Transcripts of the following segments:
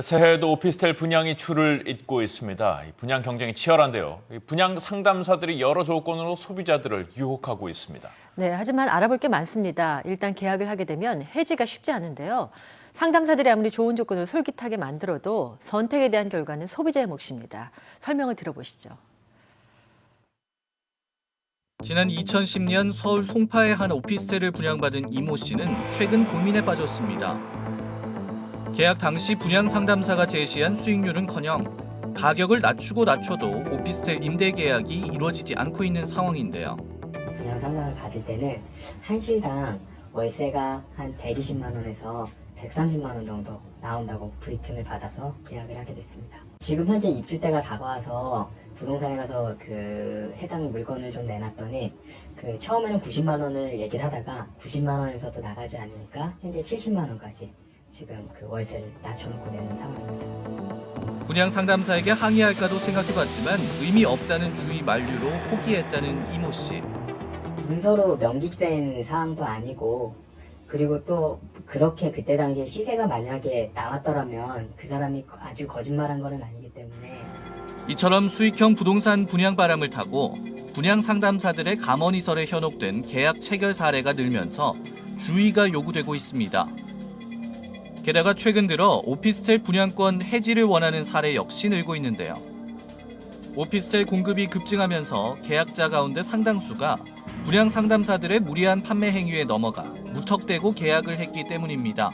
새해에도 오피스텔 분양이 줄을 잇고 있습니다. 분양 경쟁이 치열한데요. 분양 상담사들이 여러 조건으로 소비자들을 유혹하고 있습니다. 네, 하지만 알아볼 게 많습니다. 일단 계약을 하게 되면 해지가 쉽지 않은데요. 상담사들이 아무리 좋은 조건을 솔깃하게 만들어도 선택에 대한 결과는 소비자의 몫입니다. 설명을 들어보시죠. 지난 2010년 서울 송파의 한 오피스텔을 분양받은 이모 씨는 최근 고민에 빠졌습니다. 계약 당시 분양 상담사가 제시한 수익률은커녕 가격을 낮춰도 오피스텔 임대 계약이 이루어지지 않고 있는 상황인데요. 분양 상담을 받을 때는 한 실당 월세가 한 120만 원에서 130만 원 정도 나온다고 브리핑을 받아서 계약을 하게 됐습니다. 지금 현재 입주때가 다가와서 부동산에 가서 해당 물건을 좀 내놨더니 처음에는 90만 원을 얘기를 하다가 90만 원에서도 나가지 않으니까 현재 70만 원까지 지금 월세를 낮춰놓고 내는 상황입니다. 분양 상담사에게 항의할까도 생각해봤지만 의미 없다는 주의 만류로 포기했다는 이모 씨. 문서로 명기된 사항도 아니고 그리고 또 그렇게 그때 당시에 시세가 만약에 나왔더라면 그 사람이 아주 거짓말한 거는 아니기 때문에 이처럼 수익형 부동산 분양 바람을 타고 분양 상담사들의 감언이설에 현혹된 계약 체결 사례가 늘면서 주의가 요구되고 있습니다. 게다가 최근 들어 오피스텔 분양권 해지를 원하는 사례 역시 늘고 있는데요. 오피스텔 공급이 급증하면서 계약자 가운데 상당수가 분양 상담사들의 무리한 판매 행위에 넘어가 무턱대고 계약을 했기 때문입니다.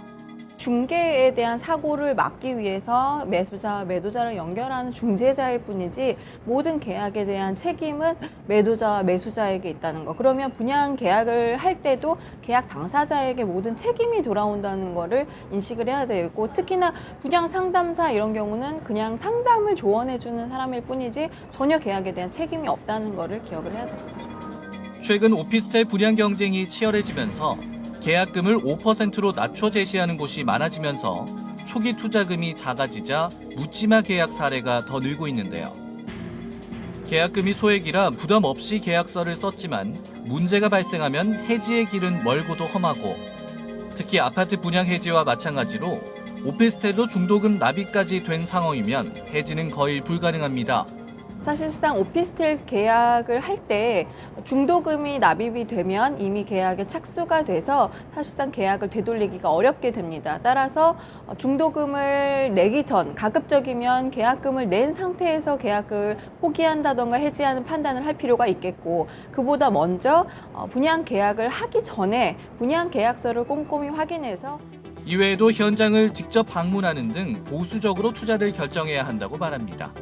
중개에 대한 사고를 막기 위해서 매수자와 매도자를 연결하는 중재자일 뿐이지 모든 계약에 대한 책임은 매도자와 매수자에게 있다는 거. 그러면 분양 계약을 할 때도 계약 당사자에게 모든 책임이 돌아온다는 거를 인식을 해야 되고, 특히나 분양 상담사 이런 경우는 그냥 상담을 조언해주는 사람일 뿐이지 전혀 계약에 대한 책임이 없다는 거를 기억을 해야 됩니다. 최근 오피스텔 분양 경쟁이 치열해지면서 계약금을 5%로 낮춰 제시하는 곳이 많아지면서 초기 투자금이 작아지자 묻지마 계약 사례가 더 늘고 있는데요. 계약금이 소액이라 부담 없이 계약서를 썼지만 문제가 발생하면 해지의 길은 멀고도 험하고, 특히 아파트 분양 해지와 마찬가지로 오피스텔도 중도금 납입까지 된 상황이면 해지는 거의 불가능합니다. 사실상 오피스텔 계약을 할 때 중도금이 납입이 되면 이미 계약에 착수가 돼서 사실상 계약을 되돌리기가 어렵게 됩니다. 따라서 중도금을 내기 전, 가급적이면 계약금을 낸 상태에서 계약을 포기한다던가 해지하는 판단을 할 필요가 있겠고, 그보다 먼저 분양 계약을 하기 전에 분양 계약서를 꼼꼼히 확인해서 이외에도 현장을 직접 방문하는 등 보수적으로 투자를 결정해야 한다고 말합니다.